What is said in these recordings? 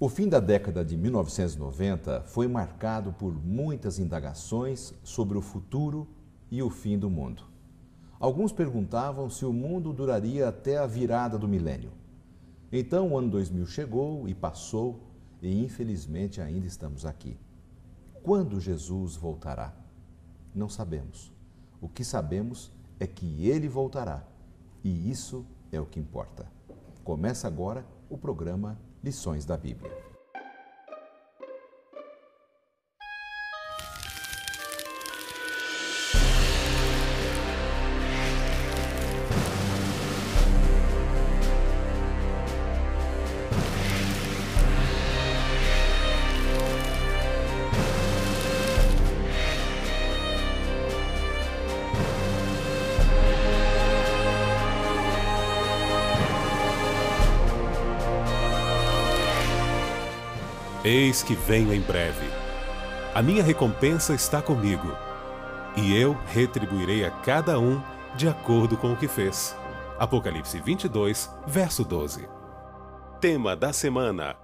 O fim da década de 1990 foi marcado por muitas indagações sobre o futuro e o fim do mundo. Alguns perguntavam se o mundo duraria até a virada do milênio. Então o ano 2000 chegou e passou e infelizmente ainda estamos aqui. Quando Jesus voltará? Não sabemos. O que sabemos é que Ele voltará e isso é o que importa. Começa agora o programa Lições da Bíblia. Eis que venho em breve. A minha recompensa está comigo, e eu retribuirei a cada um de acordo com o que fez. Apocalipse 22, verso 12. Tema da semana: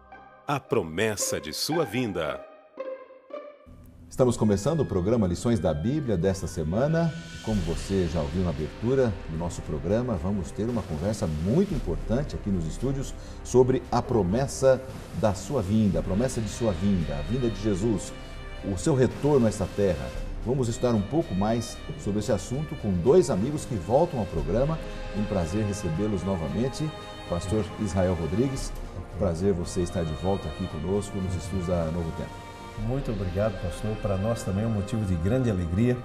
a promessa de sua vinda. Estamos começando o programa Lições da Bíblia desta semana. Como você já ouviu na abertura do nosso programa, vamos ter uma conversa muito importante aqui nos estúdios sobre a promessa da sua vinda, a promessa de sua vinda, a vinda de Jesus, o seu retorno a esta terra. Vamos estudar um pouco mais sobre esse assunto com dois amigos que voltam ao programa. Um prazer recebê-los novamente. Pastor Israel Rodrigues, prazer você estar de volta aqui conosco nos estúdios da Novo Tempo. Muito obrigado, pastor. Para nós também é um motivo de grande alegria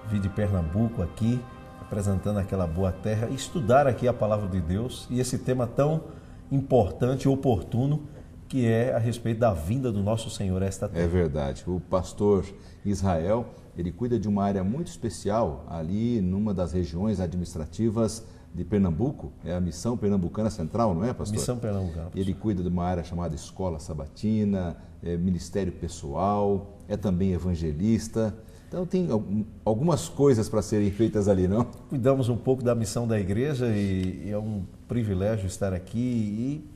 vir de Pernambuco aqui, apresentando aquela boa terra, estudar aqui a palavra de Deus e esse tema tão importante e oportuno que é a respeito da vinda do nosso Senhor a esta terra. É verdade. O pastor Israel, ele cuida de uma área muito especial ali numa das regiões administrativas de Pernambuco, é a Missão Pernambucana Central, não é, pastor? Missão Pernambucana. Ele cuida de uma área chamada Escola Sabatina, Ministério Pessoal, é também evangelista. Então tem algumas coisas para serem feitas ali, não? Cuidamos um pouco da missão da igreja e é um privilégio estar aqui e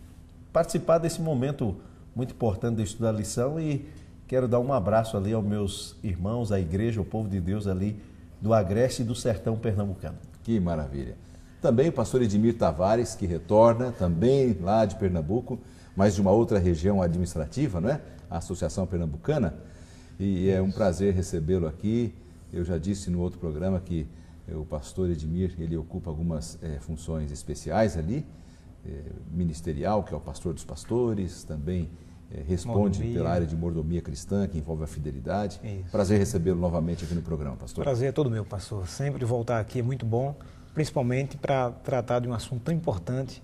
participar desse momento muito importante de estudar a lição, e quero dar um abraço ali aos meus irmãos, à igreja, ao povo de Deus ali do Agreste e do Sertão Pernambucano. Que maravilha! Também o pastor Edmir Tavares, que retorna, também lá de Pernambuco, mas de uma outra região administrativa, não é? A Associação Pernambucana. E é um prazer recebê-lo aqui. Eu já disse no outro programa que o pastor Edmir, ele ocupa algumas funções especiais ali, ministerial, que é o pastor dos pastores, também responde pela área de mordomia cristã, que envolve a fidelidade. Isso. Prazer recebê-lo novamente aqui no programa, pastor. Prazer é todo meu, pastor. Sempre voltar aqui é muito bom, principalmente para tratar de um assunto tão importante,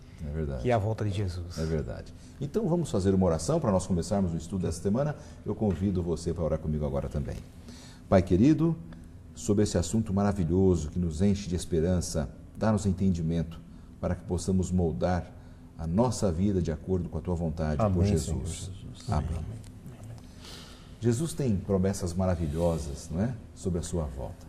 que é a volta de Jesus. É verdade. Então vamos fazer uma oração para nós começarmos o estudo dessa semana. Eu convido você para orar comigo agora também. Pai querido, sobre esse assunto maravilhoso que nos enche de esperança, dá-nos entendimento para que possamos moldar a nossa vida de acordo com a Tua vontade. Amém, por Jesus. Senhor Jesus. Amém. Jesus tem promessas maravilhosas, não é? Sobre a sua volta.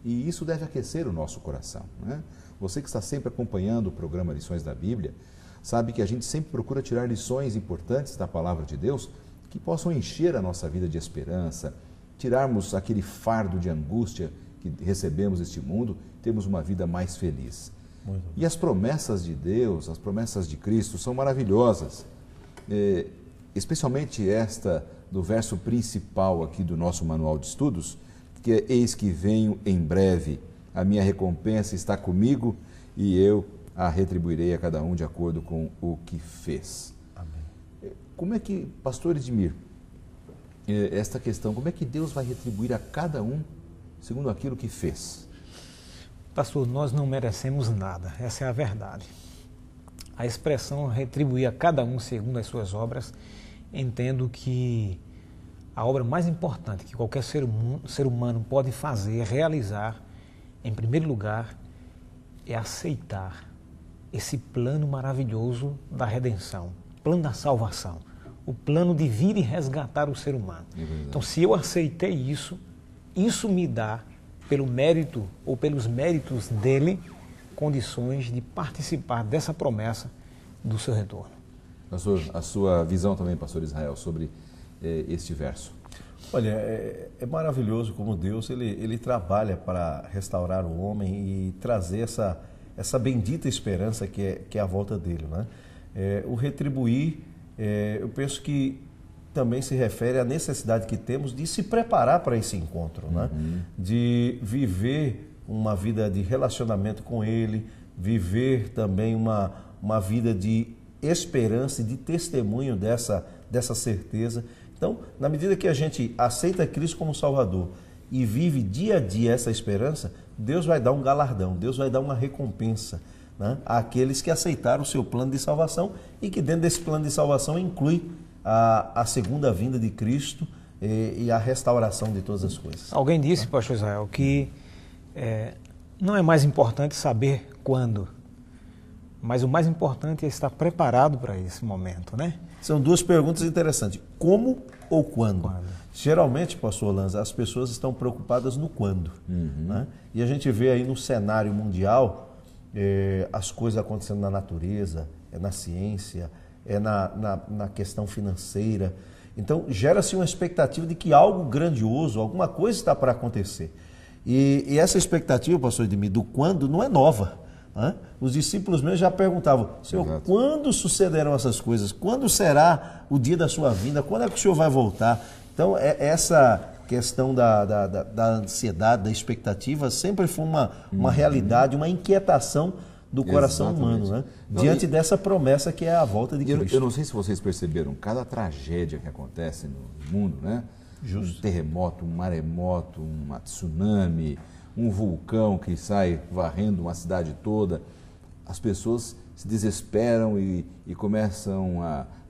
E isso deve aquecer o nosso coração, não é? Você que está sempre acompanhando o programa Lições da Bíblia, sabe que a gente sempre procura tirar lições importantes da Palavra de Deus que possam encher a nossa vida de esperança, tirarmos aquele fardo de angústia que recebemos neste mundo, termos uma vida mais feliz. E as promessas de Deus, as promessas de Cristo são maravilhosas, especialmente esta do verso principal aqui do nosso manual de estudos, que é: eis que venho em breve, a minha recompensa está comigo e eu a retribuirei a cada um de acordo com o que fez. Amém. Como é que, pastor Edmir, esta questão, como é que Deus vai retribuir a cada um segundo aquilo que fez? Pastor, nós não merecemos nada, essa é a verdade. A expressão retribuir a cada um segundo as suas obras, entendo que a obra mais importante que qualquer ser humano pode fazer, realizar, em primeiro lugar, é aceitar esse plano maravilhoso da redenção, plano da salvação, o plano de vir e resgatar o ser humano. Então, se eu aceitei isso, isso me dá, pelo mérito ou pelos méritos dele, condições de participar dessa promessa do seu retorno. Pastor, a sua visão também, pastor Israel, sobre este verso. Olha, é maravilhoso como Deus ele trabalha para restaurar o homem e trazer essa bendita esperança que é a volta dele, né? O retribuir, eu penso que também se refere à necessidade que temos de se preparar para esse encontro, né? De viver uma vida de relacionamento com Ele, viver também uma vida de esperança e de testemunho dessa certeza. Então, na medida que a gente aceita Cristo como Salvador e vive dia a dia essa esperança, Deus vai dar um galardão, Deus vai dar uma recompensa, né, àqueles que aceitaram o seu plano de salvação e que dentro desse plano de salvação inclui a segunda vinda de Cristo e a restauração de todas as coisas. Alguém disse, pastor Israel, que não é mais importante saber quando, mas o mais importante é estar preparado para esse momento, né? São duas perguntas interessantes. Como ou quando? Geralmente, pastor Lanza, as pessoas estão preocupadas no quando. Né? E a gente vê aí no cenário mundial as coisas acontecendo na natureza, na ciência, na questão financeira. Então, gera-se uma expectativa de que algo grandioso, alguma coisa está para acontecer. E essa expectativa, pastor Edmir, do quando não é nova. Os discípulos mesmo já perguntavam, Senhor, Exato. Quando sucederão essas coisas? Quando será o dia da sua vinda? Quando é que o Senhor vai voltar? Então, essa questão da ansiedade, da expectativa, sempre foi uma realidade, uma inquietação do coração humano, né? Diante dessa promessa que é a volta de Cristo. Eu não sei se vocês perceberam, cada tragédia que acontece no mundo, né? Justo. Um terremoto, um maremoto, um tsunami, um vulcão que sai varrendo uma cidade toda, as pessoas se desesperam e começam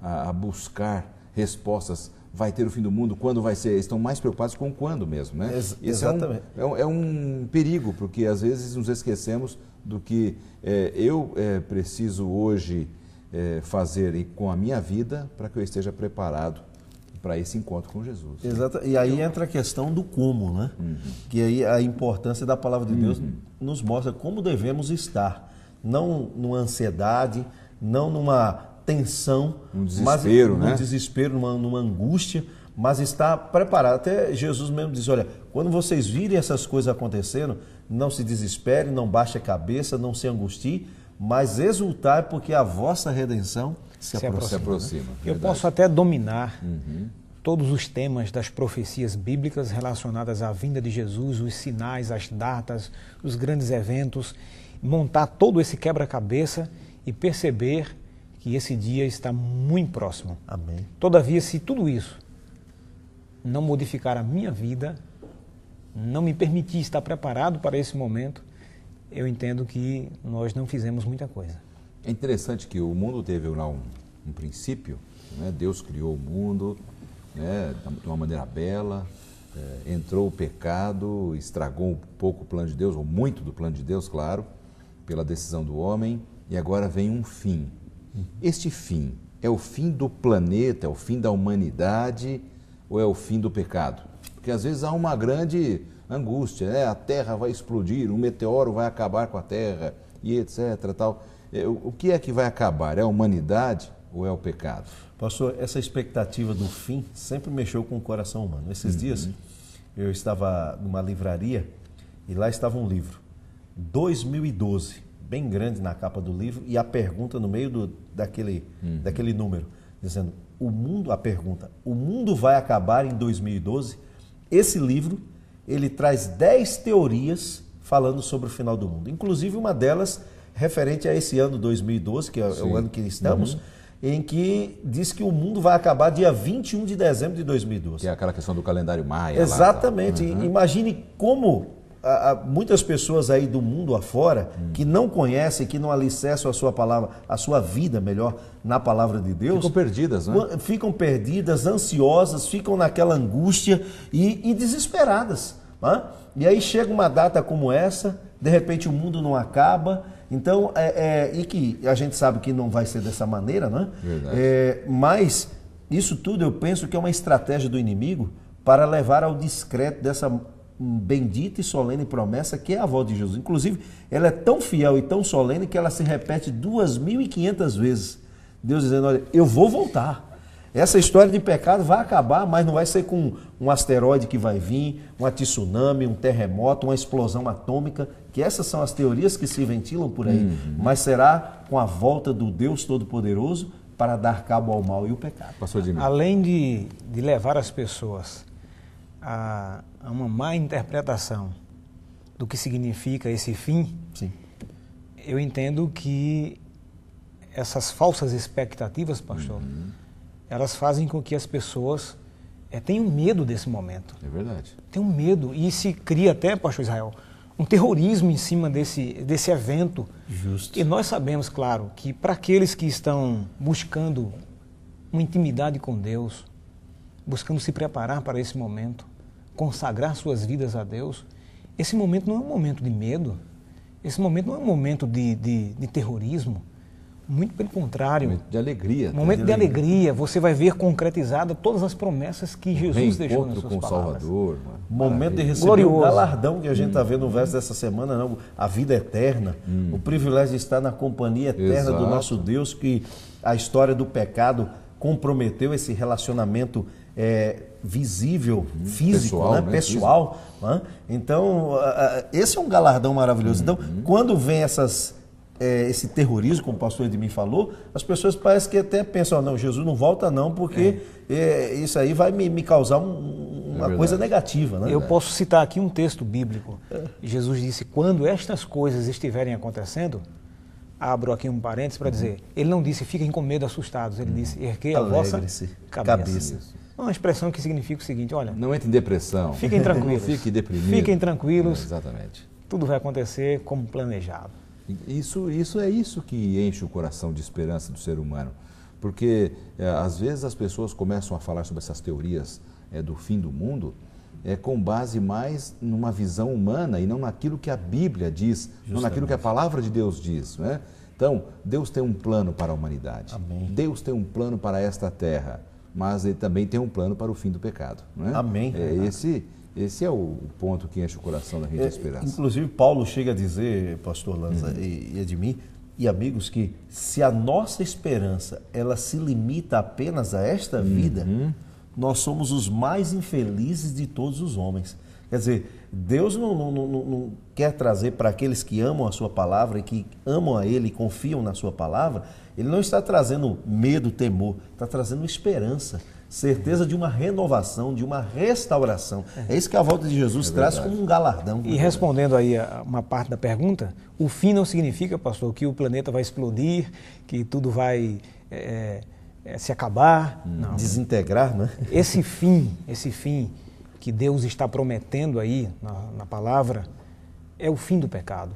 a buscar respostas. Vai ter o fim do mundo? Quando vai ser? Estão mais preocupados com o quando mesmo, né? Exatamente. É um perigo, porque às vezes nos esquecemos do que eu preciso hoje fazer com a minha vida para que eu esteja preparado para esse encontro com Jesus. Exato. E aí entra a questão do como, né? Que aí a importância da palavra de Deus nos mostra como devemos estar. Não numa ansiedade, não numa tensão, Um desespero, mas, né? Num desespero, numa angústia, mas estar preparado. Até Jesus mesmo diz, olha, quando vocês virem essas coisas acontecendo, não se desespere, não baixe a cabeça, não se angustie, mas exultai porque a vossa redenção se aproxima. Eu posso até dominar todos os temas das profecias bíblicas relacionadas à vinda de Jesus, os sinais, as datas, os grandes eventos, montar todo esse quebra-cabeça e perceber que esse dia está muito próximo. Amém. Todavia, se tudo isso não modificar a minha vida, não me permitir estar preparado para esse momento, eu entendo que nós não fizemos muita coisa. É interessante que o mundo teve lá um princípio, né? Deus criou o mundo, né, de uma maneira bela, entrou o pecado, estragou um pouco o plano de Deus, ou muito do plano de Deus, claro, pela decisão do homem, e agora vem um fim. Este fim é o fim do planeta, é o fim da humanidade, ou é o fim do pecado? Porque às vezes há uma grande angústia, né? A Terra vai explodir, um meteoro vai acabar com a Terra, e etc. Tal. O que é que vai acabar? É a humanidade ou é o pecado? Pastor, essa expectativa do fim sempre mexeu com o coração humano. Esses dias eu estava numa livraria e lá estava um livro, 2012, bem grande na capa do livro, e a pergunta no meio daquele número, dizendo, o mundo vai acabar em 2012? Esse livro, ele traz 10 teorias falando sobre o final do mundo. Inclusive uma delas referente a esse ano 2012, que é o ano que estamos, em que diz que o mundo vai acabar dia 21 de dezembro de 2012. Que é aquela questão do calendário maia. Exatamente. Lá, imagine como muitas pessoas aí do mundo afora que não conhecem, que não alicerçam a sua palavra, a sua vida, melhor, na palavra de Deus. Ficam perdidas, né? Ficam perdidas, ansiosas, ficam naquela angústia e desesperadas. Né? E aí chega uma data como essa, de repente o mundo não acaba. Então, e que a gente sabe que não vai ser dessa maneira, né? Mas isso tudo eu penso que é uma estratégia do inimigo para levar ao descrédito dessa bendita e solene promessa que é a volta de Jesus. Inclusive, ela é tão fiel e tão solene que ela se repete 2.500 vezes Deus dizendo, olha, eu vou voltar. Essa história de pecado vai acabar, mas não vai ser com um asteroide que vai vir, um tsunami, um terremoto, uma explosão atômica, que essas são as teorias que se ventilam por aí, mas será com a volta do Deus Todo-Poderoso para dar cabo ao mal e o pecado. Pastor Edmir. Além de levar as pessoas a uma má interpretação do que significa esse fim, Sim. eu entendo que essas falsas expectativas, pastor, elas fazem com que as pessoas tenham medo desse momento. É verdade. Tenham medo. E se cria até, pastor Israel, um terrorismo em cima desse evento. Justo. E nós sabemos, claro, que para aqueles que estão buscando uma intimidade com Deus, buscando se preparar para esse momento, consagrar suas vidas a Deus, esse momento não é um momento de medo, esse momento não é um momento de terrorismo, muito pelo contrário. Momento de alegria. Momento de alegria. Você vai ver concretizadas todas as promessas que Jesus deixou nas suas com o palavras. Salvador. Momento de receber Glorioso. o galardão que a gente está vendo no verso dessa semana, não, a vida eterna, o privilégio de estar na companhia eterna do Exato. nosso Deus, que a história do pecado comprometeu esse relacionamento visível, físico, Pessoal, né? né? Pessoal. Né? Então, esse é um galardão maravilhoso. Então, quando vem esse terrorismo, como o pastor Edmir falou, as pessoas parecem que até pensam, não, Jesus não volta não, porque isso aí vai me causar uma coisa negativa. Né? Eu posso citar aqui um texto bíblico. Jesus disse, quando estas coisas estiverem acontecendo, abro aqui um parênteses para dizer, ele não disse, fiquem com medo, assustados, ele disse, erguei a vossa Alegre-se. cabeça. Uma expressão que significa o seguinte, olha, Não entre em depressão. fiquem tranquilos. Não fique deprimido. Fiquem tranquilos. Exatamente. Tudo vai acontecer como planejado. Isso é isso que enche o coração de esperança do ser humano. Porque, às vezes, as pessoas começam a falar sobre essas teorias do fim do mundo com base mais numa visão humana e não naquilo que a Bíblia diz, não naquilo que a palavra de Deus diz. Né? Então, Deus tem um plano para a humanidade. Amém. Deus tem um plano para esta terra, mas Ele também tem um plano para o fim do pecado. Né? Amém. Esse é o ponto que enche o coração da gente de esperança. Inclusive, Paulo chega a dizer, pastor Lanza e Edmir, e amigos, que se a nossa esperança ela se limita apenas a esta vida, nós somos os mais infelizes de todos os homens. Quer dizer, Deus não quer trazer para aqueles que amam a sua palavra e que amam a Ele e confiam na sua palavra, Ele não está trazendo medo, temor, está trazendo esperança, certeza de uma renovação, de uma restauração. É isso que a volta de Jesus traz como um galardão. E respondendo aí a uma parte da pergunta, o fim não significa, pastor, que o planeta vai explodir, que tudo vai se acabar. Não. Desintegrar, né? Esse fim que Deus está prometendo aí na palavra, é o fim do pecado,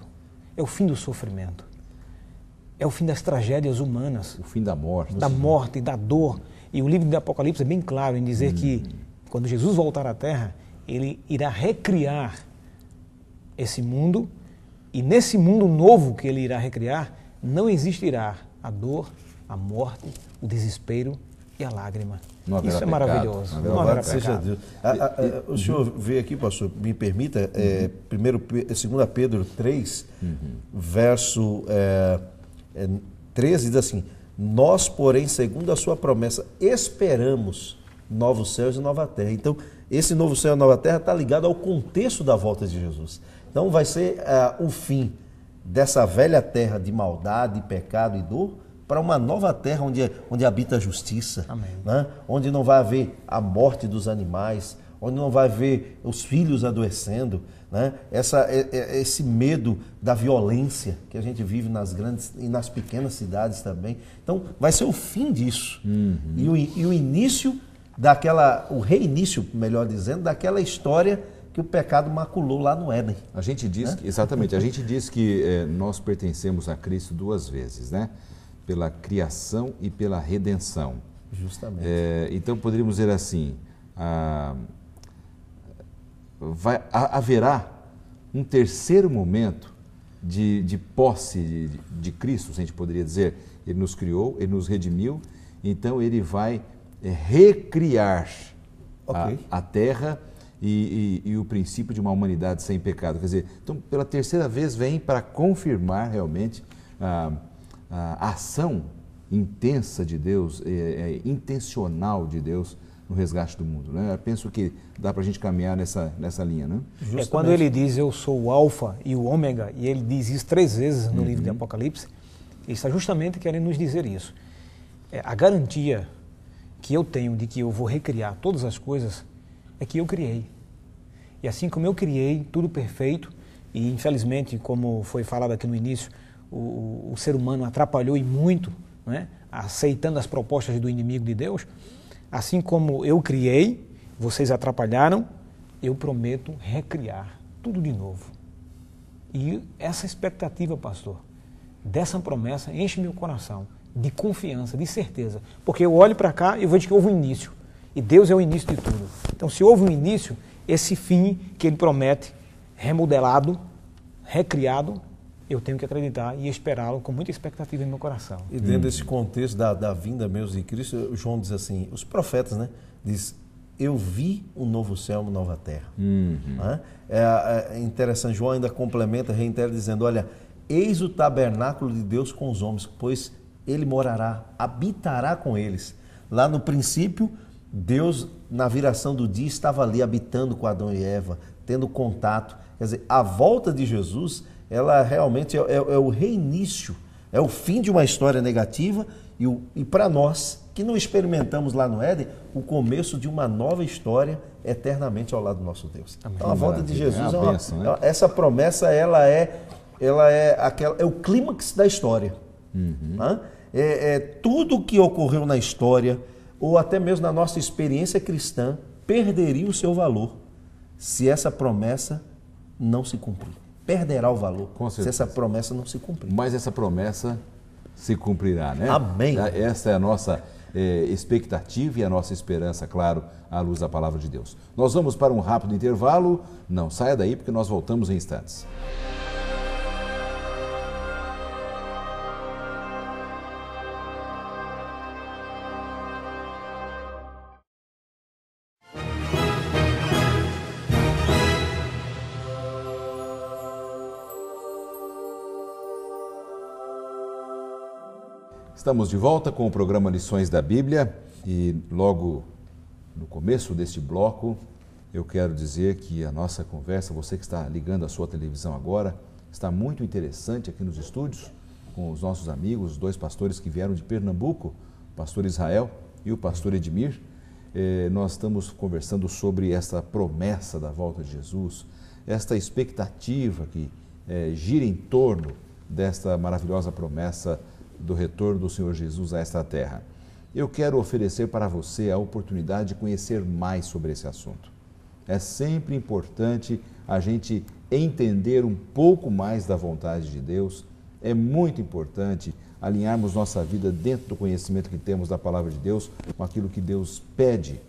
é o fim do sofrimento, é o fim das tragédias humanas, O fim da morte. da morte, da dor. E o livro do Apocalipse é bem claro em dizer que quando Jesus voltar à Terra, Ele irá recriar esse mundo e nesse mundo novo que Ele irá recriar, não existirá a dor, a morte, o desespero e a lágrima. Não haverá Isso é pecado, maravilhoso. não haverá Não haverá Louvado seja pecado. Deus. O senhor veio aqui, pastor, me permita, 2 Pedro 3, verso 13, diz assim, nós, porém, segundo a sua promessa, esperamos novos céus e nova terra. Então, esse novo céu e nova terra está ligado ao contexto da volta de Jesus. Então, vai ser o fim dessa velha terra de maldade, pecado e dor, para uma nova terra onde habita a justiça, né? Onde não vai haver a morte dos animais, onde não vai haver os filhos adoecendo, né? Esse medo da violência que a gente vive nas grandes e nas pequenas cidades também. Então, vai ser o fim disso. E o início o reinício, melhor dizendo, daquela história que o pecado maculou lá no Éden. A gente diz, exatamente, a gente diz que nós pertencemos a Cristo duas vezes, né? Pela criação e pela redenção. Justamente. Então, poderíamos dizer assim, haverá um terceiro momento de posse de Cristo, se a gente poderia dizer. Ele nos criou, Ele nos redimiu, então Ele vai recriar a terra e o princípio de uma humanidade sem pecado. Quer dizer, então, pela terceira vez vem para confirmar realmente a ação intensa de Deus, intencional de Deus no resgate do mundo, né? Eu penso que dá para a gente caminhar nessa linha, né? É quando ele diz eu sou o alfa e o ômega, e ele diz isso 3 vezes no livro de Apocalipse, ele está justamente querendo nos dizer isso. A garantia que eu tenho de que eu vou recriar todas as coisas é que eu criei. E assim como eu criei tudo perfeito, e infelizmente, como foi falado aqui no início, o ser humano atrapalhou e muito, né, aceitando as propostas do inimigo de Deus, assim como eu criei, vocês atrapalharam, eu prometo recriar tudo de novo. E essa expectativa, pastor, dessa promessa enche meu coração de confiança, de certeza. Porque eu olho para cá e vejo que houve um início. E Deus é o início de tudo. Então, se houve um início, esse fim que Ele promete, remodelado, recriado, eu tenho que acreditar e esperá-lo com muita expectativa em meu coração. E dentro desse contexto da vinda mesmo de Cristo, João diz assim, os profetas, né, diz, eu vi um novo céu, uma nova terra. Né? É interessante, João ainda complementa, reitera dizendo, olha, eis o tabernáculo de Deus com os homens, pois Ele morará, habitará com eles. Lá no princípio, Deus, na viração do dia, estava ali habitando com Adão e Eva, tendo contato. Quer dizer, a volta de Jesus, ela realmente é o reinício, é o fim de uma história negativa e para nós, que não experimentamos lá no Éden, o começo de uma nova história eternamente ao lado do nosso Deus. Amém. Então a volta de Jesus essa promessa, ela é o clímax da história. Tudo o que ocorreu na história, ou até mesmo na nossa experiência cristã, perderia o seu valor se essa promessa não se cumprir. Perderá o valor se essa promessa não se cumprir. Mas essa promessa se cumprirá, né? Amém. Essa é a nossa expectativa e a nossa esperança, claro, à luz da palavra de Deus. Nós vamos para um rápido intervalo. Não saia daí, porque nós voltamos em instantes. Estamos de volta com o programa Lições da Bíblia e logo no começo deste bloco eu quero dizer que a nossa conversa, você que está ligando a sua televisão agora, está muito interessante aqui nos estúdios com os nossos amigos, os 2 pastores que vieram de Pernambuco, o pastor Israel e o pastor Edmir. Nós estamos conversando sobre essa promessa da volta de Jesus, esta expectativa que gira em torno desta maravilhosa promessa do retorno do Senhor Jesus a esta terra. Eu quero oferecer para você a oportunidade de conhecer mais sobre esse assunto. É sempre importante a gente entender um pouco mais da vontade de Deus. É muito importante alinharmos nossa vida dentro do conhecimento que temos da palavra de Deus com aquilo que Deus pede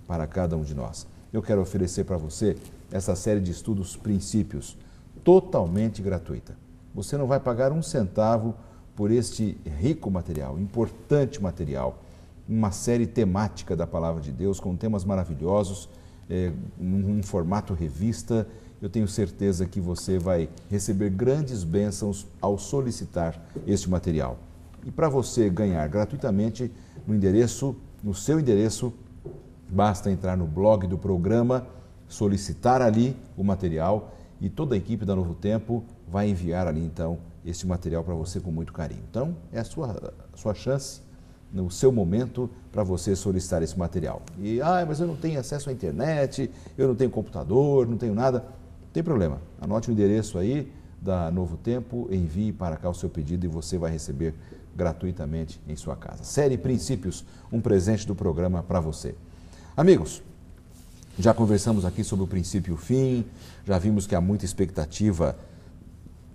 para cada um de nós. Eu quero oferecer para você essa série de estudos Princípios, totalmente gratuita. Você não vai pagar um centavo por este rico material, importante material, uma série temática da Palavra de Deus com temas maravilhosos, num formato revista. Eu tenho certeza que você vai receber grandes bênçãos ao solicitar este material. E para você ganhar gratuitamente no seu endereço, basta entrar no blog do programa, solicitar ali o material e toda a equipe da Novo Tempo vai enviar ali então este material para você com muito carinho. Então, é a sua chance, no seu momento, para você solicitar esse material. E, mas eu não tenho acesso à internet, eu não tenho computador, não tenho nada. Não tem problema. Anote o endereço aí da Novo Tempo, envie para cá o seu pedido e você vai receber gratuitamente em sua casa. Série Princípios, um presente do programa para você. Amigos, já conversamos aqui sobre o princípio e o fim, já vimos que há muita expectativa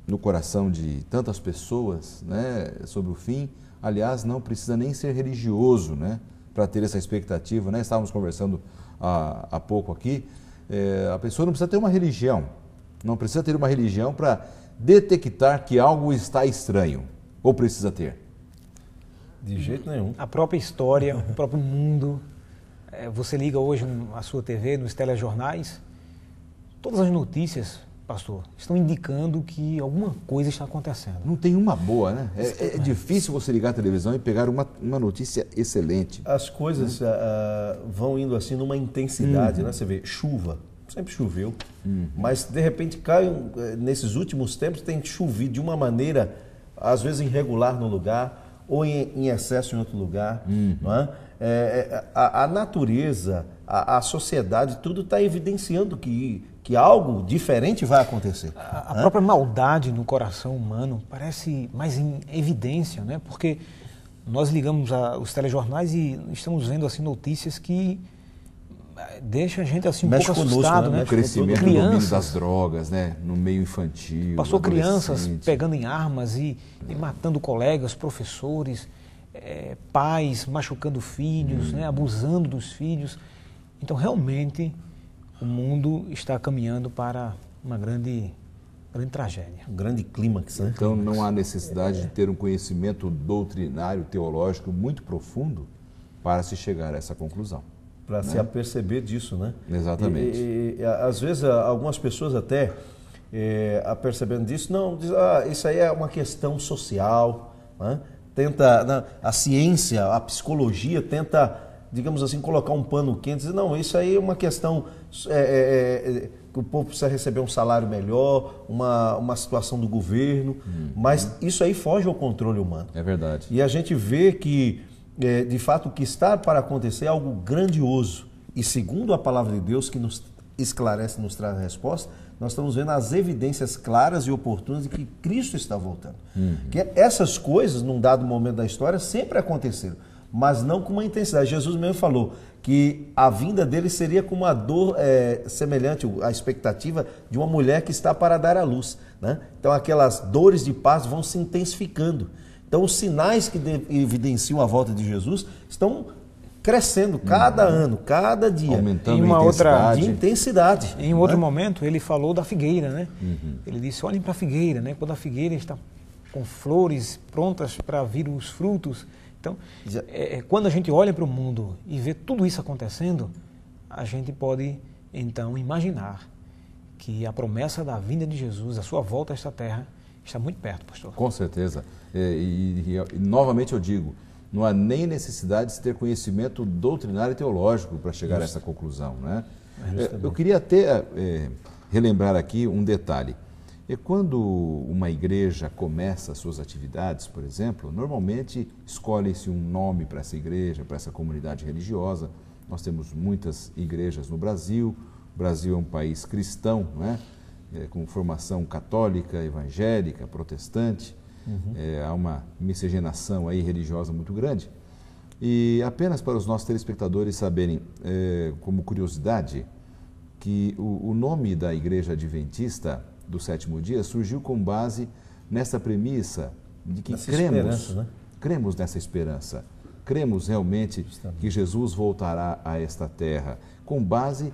no coração de tantas pessoas, né, sobre o fim. Aliás, não precisa nem ser religioso, né, para ter essa expectativa, né? Estávamos conversando há pouco aqui, a pessoa não precisa ter uma religião, para detectar que algo está estranho, ou precisa ter? De jeito nenhum. A própria história, o próprio mundo. Você liga hoje a sua TV, nos telejornais, todas as notícias pastor, estão indicando que alguma coisa está acontecendo. Não tem uma boa, né? É difícil você ligar a televisão e pegar uma notícia excelente. As coisas vão indo assim numa intensidade, né? Você vê, chuva, sempre choveu, mas de repente nesses últimos tempos tem chovido de uma maneira, às vezes irregular no lugar, ou em excesso em outro lugar. Não é? A natureza, a sociedade, tudo está evidenciando que algo diferente vai acontecer. A própria maldade no coração humano parece mais em evidência, né? Porque nós ligamos os telejornais e estamos vendo assim notícias que deixam a gente assim um pouco assustado, né? O crescimento do domínio das drogas, né? No meio infantil. Passou crianças pegando em armas e matando colegas, professores, pais machucando filhos, né? Abusando dos filhos. Então realmente o mundo está caminhando para uma grande tragédia. Um grande clímax, né? Então não há necessidade de ter um conhecimento doutrinário, teológico muito profundo para se chegar a essa conclusão. Para se aperceber disso, né? Exatamente. E às vezes algumas pessoas até, apercebendo disso, não, diz, isso aí é uma questão social, né? A ciência, a psicologia tenta, digamos assim, colocar um pano quente, dizer, não, isso aí é uma questão que o povo precisa receber um salário melhor, uma situação do governo, mas isso aí foge ao controle humano. É verdade. E a gente vê que, de fato, o que está para acontecer é algo grandioso. E segundo a palavra de Deus, que nos esclarece, nos traz a resposta, nós estamos vendo as evidências claras e oportunas de que Cristo está voltando. Que essas coisas, num dado momento da história, sempre aconteceram, mas não com uma intensidade. Jesus mesmo falou que a vinda dele seria com uma dor semelhante à expectativa de uma mulher que está para dar à luz, né? Então aquelas dores de parto vão se intensificando. Então os sinais que evidenciam a volta de Jesus estão crescendo cada ano, cada dia. Aumentando a intensidade. Em outro momento ele falou da figueira, né? Ele disse, olhem para a figueira, né? Quando a figueira está com flores prontas para vir os frutos. Então, quando a gente olha para o mundo e vê tudo isso acontecendo, a gente pode, então, imaginar que a promessa da vinda de Jesus, a sua volta a esta terra, está muito perto, pastor. Com certeza. E novamente eu digo, não há nem necessidade de ter conhecimento doutrinário e teológico para chegar a essa conclusão, né? Eu queria até relembrar aqui um detalhe. Quando uma igreja começa as suas atividades, por exemplo, normalmente escolhe-se um nome para essa igreja, para essa comunidade religiosa. Nós temos muitas igrejas no Brasil. O Brasil é um país cristão, né? Com formação católica, evangélica, protestante. Há uma miscigenação aí religiosa muito grande. E apenas para os nossos telespectadores saberem, como curiosidade, que o nome da Igreja Adventista do Sétimo Dia surgiu com base nessa premissa de que cremos nessa esperança. Cremos realmente que Jesus voltará a esta terra, com base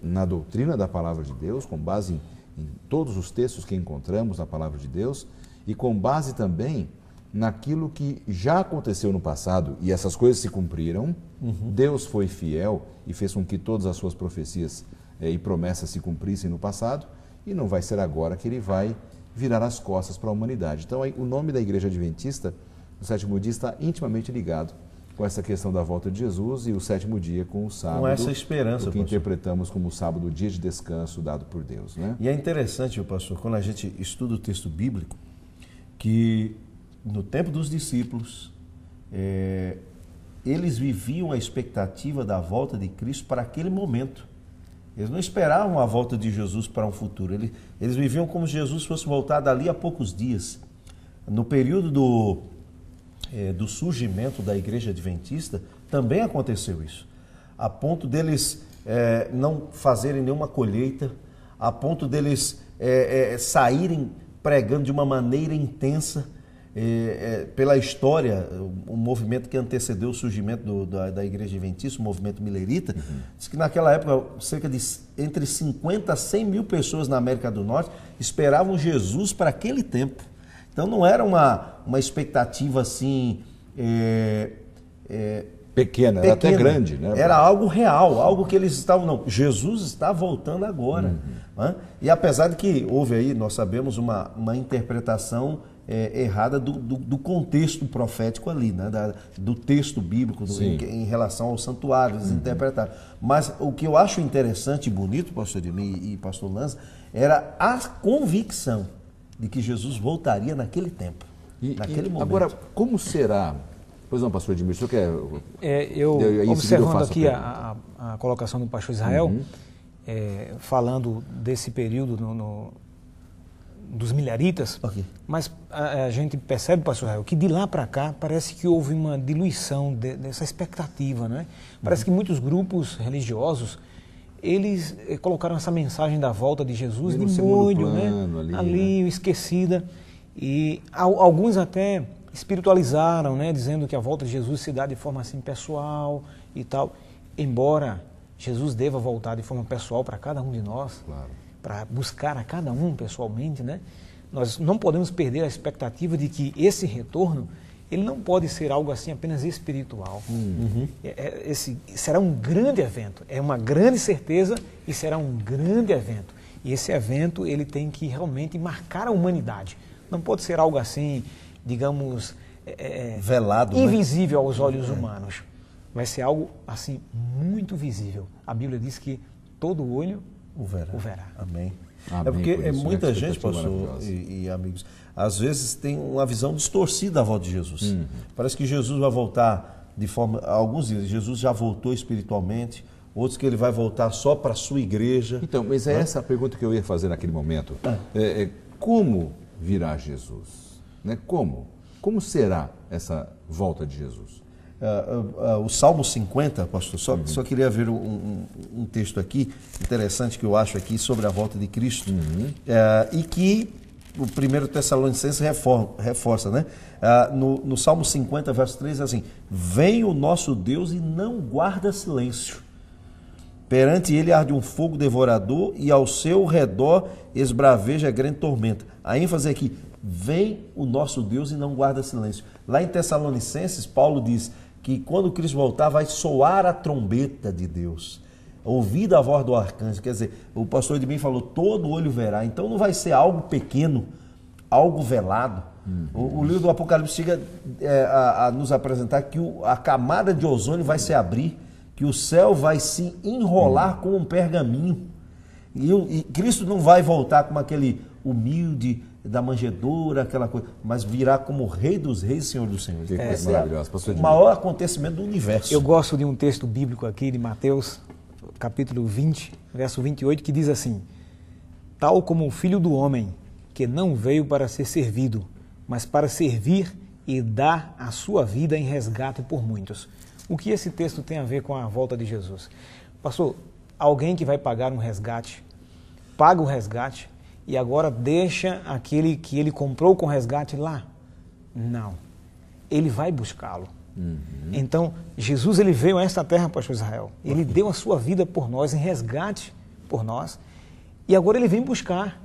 na doutrina da Palavra de Deus, com base em todos os textos que encontramos na Palavra de Deus e com base também naquilo que já aconteceu no passado e essas coisas se cumpriram. Deus foi fiel e fez com que todas as suas profecias e promessas se cumprissem no passado. E não vai ser agora que ele vai virar as costas para a humanidade. Então, o nome da Igreja Adventista do Sétimo Dia está intimamente ligado com essa questão da volta de Jesus e o sétimo dia com o sábado. Com essa esperança, o que interpretamos como o sábado, o dia de descanso dado por Deus, né? E é interessante, pastor, quando a gente estuda o texto bíblico, que no tempo dos discípulos, eles viviam a expectativa da volta de Cristo para aquele momento. Eles não esperavam a volta de Jesus para um futuro. Eles viviam como se Jesus fosse voltar dali a poucos dias. No período do surgimento da Igreja Adventista, também aconteceu isso. A ponto deles não fazerem nenhuma colheita, a ponto deles saírem pregando de uma maneira intensa. Pela história, o movimento que antecedeu o surgimento da Igreja Adventista, o movimento milerita, diz que naquela época cerca de entre 50 a 100 mil pessoas na América do Norte esperavam Jesus para aquele tempo. Então não era uma expectativa assim pequena, era até grande, né? Era algo real, algo que eles estavam... Não, Jesus está voltando agora. Né? E apesar de que houve aí, nós sabemos, uma interpretação errada do contexto profético ali, né? Do texto bíblico em relação ao santuário, eles interpretaram. Mas o que eu acho interessante e bonito, pastor Edmir e pastor Lanza, era a convicção de que Jesus voltaria naquele tempo, naquele momento. Agora, como será? Pois não, pastor Edmir, o senhor quer... Observando aqui a colocação do pastor Israel, falando desse período dos milharitas, mas a gente percebe, pastor Israel, que de lá para cá parece que houve uma diluição dessa expectativa, né? Parece que muitos grupos religiosos, eles colocaram essa mensagem da volta de Jesus de molho, né? Ali, esquecida, e alguns até espiritualizaram, né? Dizendo que a volta de Jesus se dá de forma assim pessoal e tal, embora Jesus deva voltar de forma pessoal para cada um de nós, para buscar a cada um pessoalmente, né? Nós não podemos perder a expectativa de que esse retorno, ele não pode ser algo assim apenas espiritual. Esse será um grande evento, é uma grande certeza e será um grande evento. E esse evento, ele tem que realmente marcar a humanidade. Não pode ser algo assim, digamos, velado, invisível, né? Aos olhos humanos. Vai ser algo assim muito visível. A Bíblia diz que todo olho o verá. Amém. É porque muita gente, pastor e amigos, às vezes tem uma visão distorcida da volta de Jesus. Parece que Jesus vai voltar de forma... Alguns dizem, Jesus já voltou espiritualmente, outros que ele vai voltar só para a sua igreja. Então, mas é essa a pergunta que eu ia fazer naquele momento. Como virá Jesus? Né? Como será essa volta de Jesus? O Salmo 50, pastor, só queria ver um texto aqui, interessante que eu acho aqui sobre a volta de Cristo, e que o 1 Tessalonicenses reforça, né? No Salmo 50, verso 3, é assim: vem o nosso Deus e não guarda silêncio. Perante ele arde um fogo devorador e ao seu redor esbraveja grande tormenta. A ênfase aqui, vem o nosso Deus e não guarda silêncio. Lá em Tessalonicenses, Paulo diz que quando Cristo voltar vai soar a trombeta de Deus, ouvida a voz do arcanjo. Quer dizer, o pastor Edmir falou, todo olho verá. Então não vai ser algo pequeno, algo velado. O livro do Apocalipse chega a nos apresentar que a camada de ozônio vai se abrir, que o céu vai se enrolar como um pergaminho. E Cristo não vai voltar como aquele humilde da manjedoura, aquela coisa, mas virá como Rei dos Reis e Senhor dos Senhores. Esse é o maior acontecimento do universo. Eu gosto de um texto bíblico aqui de Mateus, capítulo 20, verso 28, que diz assim: tal como o Filho do Homem, que não veio para ser servido, mas para servir e dar a sua vida em resgate por muitos. O que esse texto tem a ver com a volta de Jesus? Pastor, alguém que vai pagar um resgate, paga o resgate e agora deixa aquele que ele comprou com resgate lá? Não. Ele vai buscá-lo. Então, Jesus, ele veio a esta terra, pastor Israel. Ele deu a sua vida por nós, em resgate por nós. E agora ele vem buscar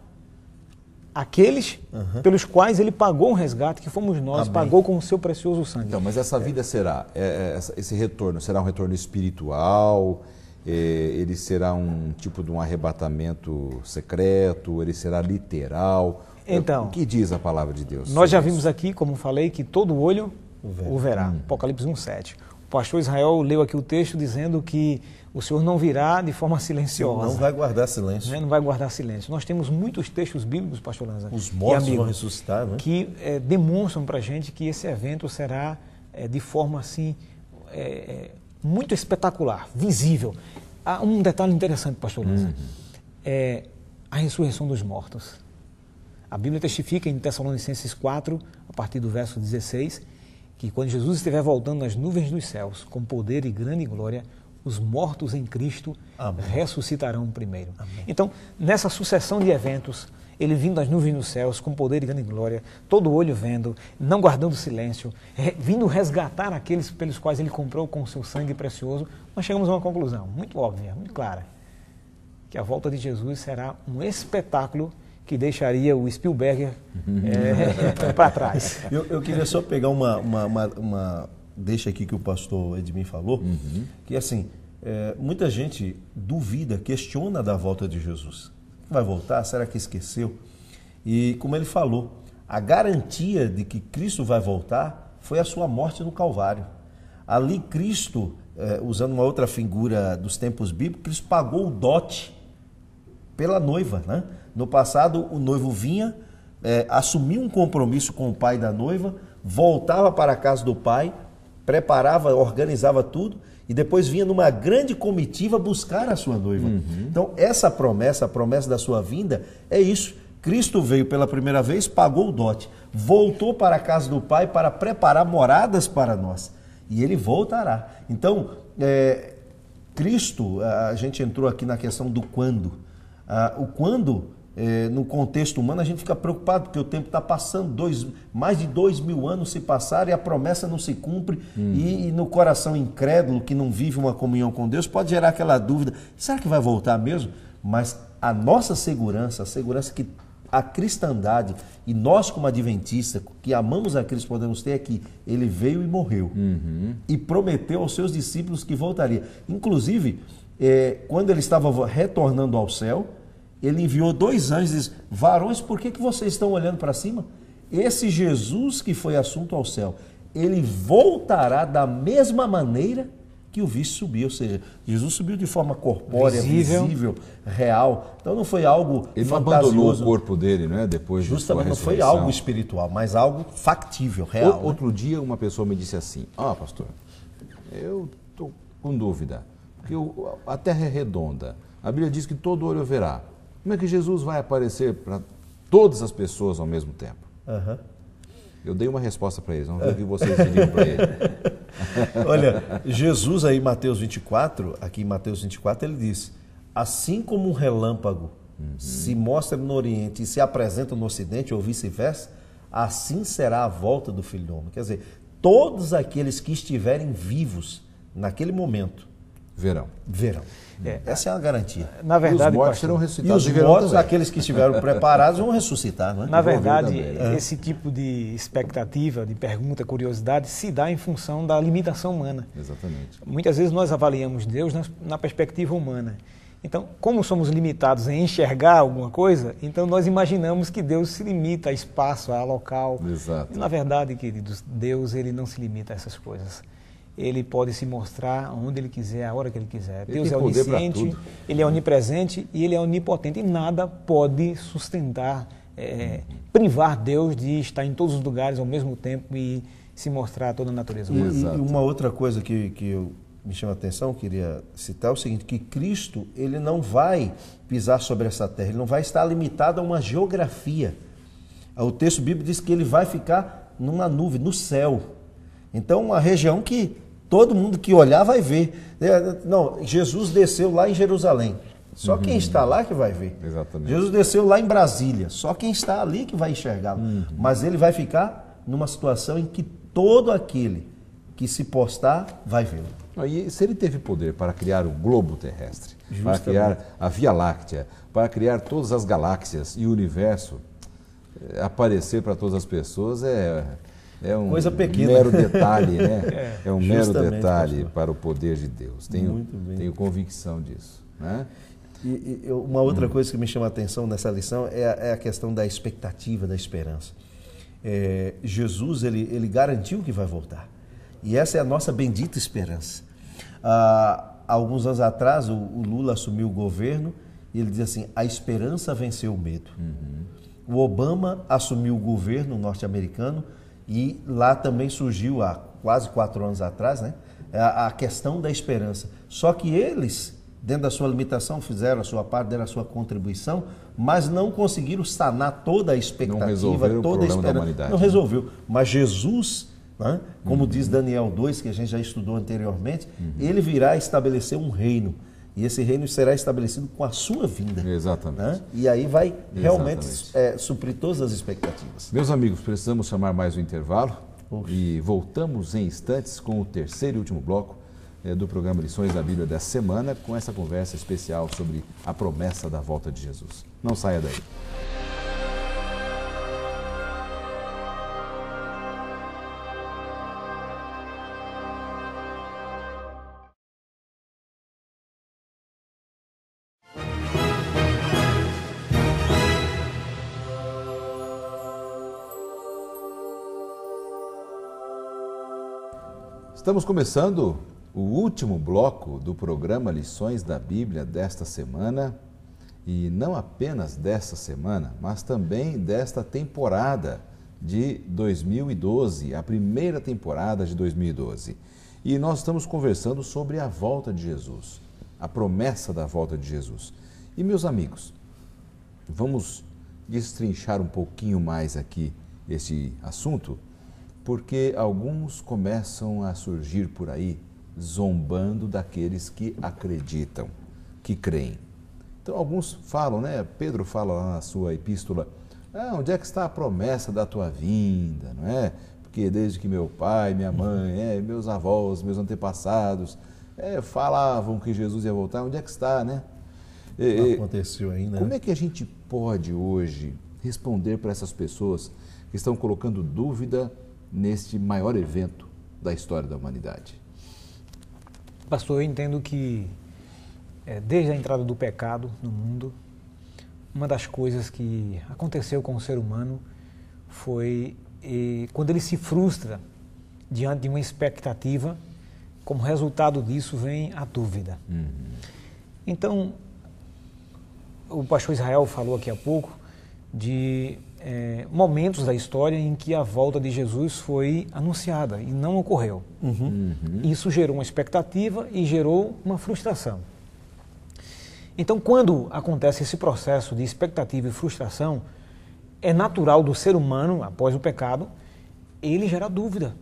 aqueles pelos quais ele pagou um resgate, que fomos nós. Amém. Pagou com o seu precioso sangue. Então, mas essa vida será, esse retorno, será um retorno espiritual? Ele será um tipo de um arrebatamento secreto? Ele será literal? Então, o que diz a palavra de Deus? Nós já vimos aqui, como falei, que todo olho o verá. Apocalipse 1:7. O pastor Israel leu aqui o texto dizendo que o Senhor não virá de forma silenciosa. Não vai guardar silêncio. Não vai guardar silêncio. Nós temos muitos textos bíblicos, pastor Lanza, os mortos vão ressuscitar, né? Que demonstram para a gente que esse evento será de forma assim muito espetacular, visível. Há um detalhe interessante, pastor Lanza, a ressurreição dos mortos. A Bíblia testifica em Tessalonicenses 4, a partir do verso 16, que quando Jesus estiver voltando nas nuvens dos céus, com poder e grande glória, os mortos em Cristo ressuscitarão primeiro. Amém. Então, nessa sucessão de eventos, ele vindo das nuvens dos céus, com poder e grande glória, todo olho vendo, não guardando silêncio, vindo resgatar aqueles pelos quais ele comprou com o seu sangue precioso, nós chegamos a uma conclusão muito óbvia, muito clara, que a volta de Jesus será um espetáculo que deixaria o Spielberg para trás. Eu queria só pegar uma deixa aqui que o pastor Edmir falou, que assim, muita gente duvida, questiona da volta de Jesus. Vai voltar? Será que esqueceu? E como ele falou, a garantia de que Cristo vai voltar foi a sua morte no Calvário. Ali Cristo, usando uma outra figura dos tempos bíblicos, Cristo pagou o dote pela noiva, né? No passado, o noivo vinha, assumia um compromisso com o pai da noiva, voltava para a casa do pai, preparava, organizava tudo e depois vinha numa grande comitiva buscar a sua noiva. Então, essa promessa, a promessa da sua vinda, é isso. Cristo veio pela primeira vez, pagou o dote, voltou para a casa do pai para preparar moradas para nós. E ele voltará. Então, Cristo, a gente entrou aqui na questão do quando. O quando, no contexto humano, a gente fica preocupado porque o tempo está passando, mais de 2000 anos se passaram e a promessa não se cumpre. E no coração incrédulo, que não vive uma comunhão com Deus, pode gerar aquela dúvida, será que vai voltar mesmo? Mas a nossa segurança, a segurança que a cristandade e nós como adventistas que amamos a Cristo podemos ter é que ele veio e morreu e prometeu aos seus discípulos que voltaria. Inclusive, quando ele estava retornando ao céu, ele enviou 2 anjos e disse, varões, por que vocês estão olhando para cima? Esse Jesus que foi assunto ao céu, ele voltará da mesma maneira que o viste subir, ou seja, Jesus subiu de forma corpórea, visível, real. Então não foi algo ele fantasioso. Ele abandonou o corpo dele, não é? Depois justamente não foi algo espiritual, mas algo factível, real. Outro dia uma pessoa me disse assim, pastor, eu estou com dúvida, porque a terra é redonda, a Bíblia diz que todo olho verá. Como é que Jesus vai aparecer para todas as pessoas ao mesmo tempo? Eu dei uma resposta para eles, vamos ver o que vocês diriam para ele. Olha, Jesus aí em Mateus 24, aqui em Mateus 24, ele diz, assim como um relâmpago se mostra no Oriente e se apresenta no Ocidente, ou vice-versa, assim será a volta do Filho do Homem. Quer dizer, todos aqueles que estiverem vivos naquele momento verão. Essa é a garantia. Na verdade, e os mortos serão ressuscitados. E os mortos, aqueles que estiveram preparados, vão ressuscitar. Não é? Na verdade, esse tipo de expectativa, de pergunta, curiosidade, se dá em função da limitação humana. Exatamente. Muitas vezes nós avaliamos Deus na perspectiva humana. Então, como somos limitados em enxergar alguma coisa, então nós imaginamos que Deus se limita a espaço, a local. Exato. E, na verdade, queridos, Deus ele não se limita a essas coisas. Ele pode se mostrar onde ele quiser, a hora que ele quiser. Deus é onisciente, ele é onipresente e ele é onipotente. E nada pode sustentar, privar Deus de estar em todos os lugares ao mesmo tempo e se mostrar a toda a natureza humana. E uma outra coisa que me chama a atenção, queria citar, é o seguinte, que Cristo ele não vai pisar sobre essa terra, ele não vai estar limitado a uma geografia. O texto bíblico diz que ele vai ficar numa nuvem, no céu. Então, uma região que todo mundo que olhar vai ver. Não, Jesus desceu lá em Jerusalém. Só quem está lá que vai ver. Exatamente. Jesus desceu lá em Brasília. Só quem está ali que vai enxergá-lo. Mas ele vai ficar numa situação em que todo aquele que se postar vai vê-lo. E se ele teve poder para criar o globo terrestre, para criar a Via Láctea, para criar todas as galáxias e o universo, aparecer para todas as pessoas é um mero detalhe, né? É um mero detalhe, pastor, para o poder de Deus. Tenho convicção disso, né? E uma outra coisa que me chama a atenção nessa lição é a questão da expectativa, da esperança. Jesus, ele garantiu que vai voltar. E essa é a nossa bendita esperança. Há alguns anos atrás, o Lula assumiu o governo e ele diz assim, a esperança venceu o medo. O Obama assumiu o governo norte-americano e lá também surgiu, há quase 4 anos atrás, né, a questão da esperança. Só que eles, dentro da sua limitação, fizeram a sua parte, deram a sua contribuição, mas não conseguiram sanar toda a expectativa, toda a esperança. Não resolveu. Mas Jesus, né, como diz Daniel 2, que a gente já estudou anteriormente, ele virá estabelecer um reino. E esse reino será estabelecido com a sua vinda. Exatamente. Né? E aí vai realmente suprir todas as expectativas. Meus amigos, precisamos chamar mais um intervalo e voltamos em instantes com o terceiro e último bloco do programa Lições da Bíblia dessa semana, com essa conversa especial sobre a promessa da volta de Jesus. Não saia daí. Estamos começando o último bloco do programa Lições da Bíblia desta semana, e não apenas desta semana, mas também desta temporada de 2012, a primeira temporada de 2012. E nós estamos conversando sobre a volta de Jesus, a promessa da volta de Jesus. E meus amigos, vamos destrinchar um pouquinho mais aqui esse assunto, porque alguns começam a surgir por aí zombando daqueles que acreditam, que creem. Então alguns falam, né? Pedro fala lá na sua epístola, onde é que está a promessa da tua vinda, não é? Porque desde que meu pai, minha mãe, meus avós, meus antepassados falavam que Jesus ia voltar, onde é que está, né? Não aconteceu ainda. Como é que a gente pode hoje responder para essas pessoas que estão colocando dúvida neste maior evento da história da humanidade? Pastor, eu entendo que desde a entrada do pecado no mundo, uma das coisas que aconteceu com o ser humano foi quando ele se frustra diante de uma expectativa, como resultado disso vem a dúvida. Então, o pastor Israel falou aqui há pouco de momentos da história em que a volta de Jesus foi anunciada e não ocorreu. Isso gerou uma expectativa e gerou uma frustração. Então, quando acontece esse processo de expectativa e frustração, é natural do ser humano, após o pecado, ele gera dúvida.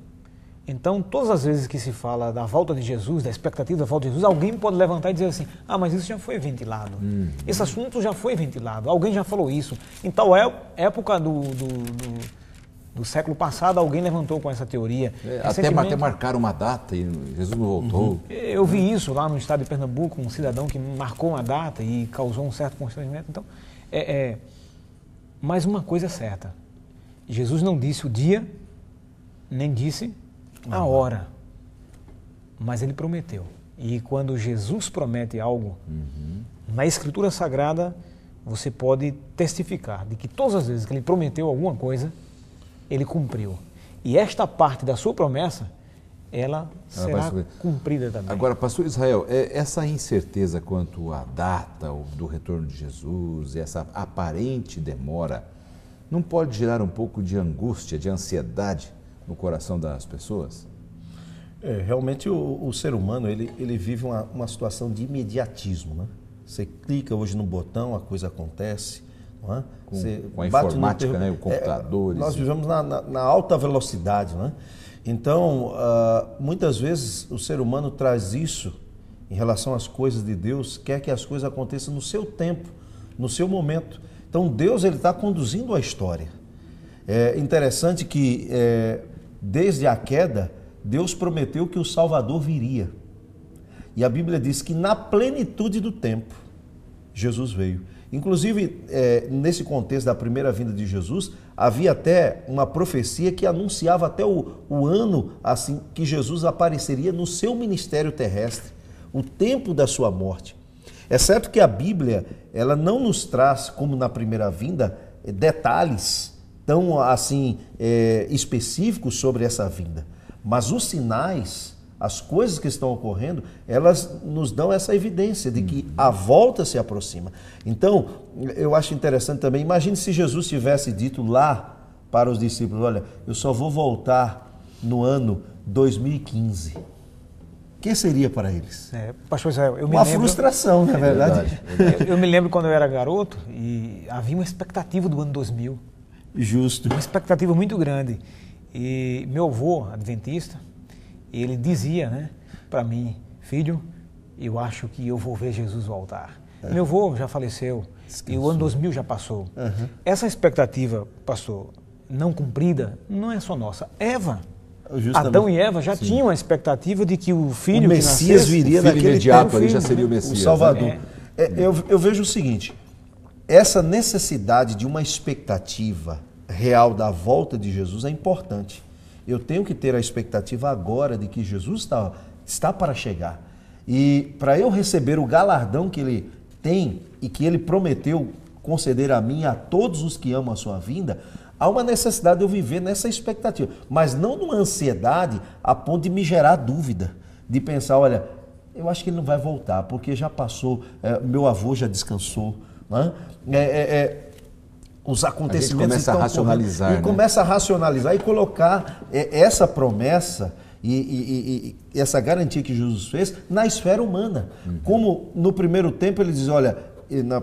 Então, todas as vezes que se fala da volta de Jesus, da expectativa da volta de Jesus, alguém pode levantar e dizer assim, mas isso já foi ventilado. Esse assunto já foi ventilado, alguém já falou isso. Em tal época do século passado, alguém levantou com essa teoria. Até marcaram uma data e Jesus não voltou. Eu vi isso lá no estado de Pernambuco, um cidadão que marcou uma data e causou um certo constrangimento. Então, mas uma coisa é certa, Jesus não disse o dia, nem disse a hora, mas ele prometeu. E quando Jesus promete algo, na Escritura Sagrada, você pode testificar de que todas as vezes que ele prometeu alguma coisa, ele cumpriu. E esta parte da sua promessa, ela será cumprida também. Agora, pastor Israel, essa incerteza quanto à data do retorno de Jesus, essa aparente demora, não pode gerar um pouco de angústia, de ansiedade no coração das pessoas? Realmente o ser humano ele vive uma situação de imediatismo, né? Você clica hoje no botão, a coisa acontece. Não é? Com a informática, né? O computador. Nós vivemos na alta velocidade, né? Então, muitas vezes o ser humano traz isso em relação às coisas de Deus, quer que as coisas aconteçam no seu tempo, no seu momento. Então, Deus está conduzindo a história. É interessante que, desde a queda, Deus prometeu que o Salvador viria. E a Bíblia diz que na plenitude do tempo, Jesus veio. Inclusive, nesse contexto da primeira vinda de Jesus, havia até uma profecia que anunciava até o ano assim que Jesus apareceria no seu ministério terrestre, o tempo da sua morte. É certo que a Bíblia ela não nos traz, como na primeira vinda, detalhes tão assim específicos sobre essa vinda, mas os sinais, as coisas que estão ocorrendo, elas nos dão essa evidência de que a volta se aproxima. Então, eu acho interessante também, imagine se Jesus tivesse dito lá para os discípulos, olha, eu só vou voltar no ano 2015. O que seria para eles? Pastor Israel, eu me uma lembro... frustração, na verdade. Eu me lembro quando eu era garoto e havia uma expectativa do ano 2000. Justo. Uma expectativa muito grande. E meu avô, adventista, ele dizia, né, para mim, filho, eu acho que eu vou ver Jesus voltar. Meu avô já faleceu e o ano 2000 já passou. Essa expectativa, pastor, não cumprida, não é só nossa. Adão e Eva já tinham a expectativa de que o filho o Messias viria naquele imediato, ali já seria o Messias. O Salvador. Eu vejo o seguinte, essa necessidade de uma expectativa real da volta de Jesus é importante. Eu tenho que ter a expectativa agora de que Jesus está para chegar. E para eu receber o galardão que ele tem e que ele prometeu conceder a mim e a todos os que amam a sua vinda, há uma necessidade de eu viver nessa expectativa, mas não numa ansiedade a ponto de me gerar dúvida, de pensar, olha, eu acho que ele não vai voltar, porque já passou, meu avô já descansou, né? Os acontecimentos começa a racionalizar, correndo, e começa a racionalizar e colocar essa promessa e essa garantia que Jesus fez na esfera humana. Como no primeiro tempo ele diz, olha,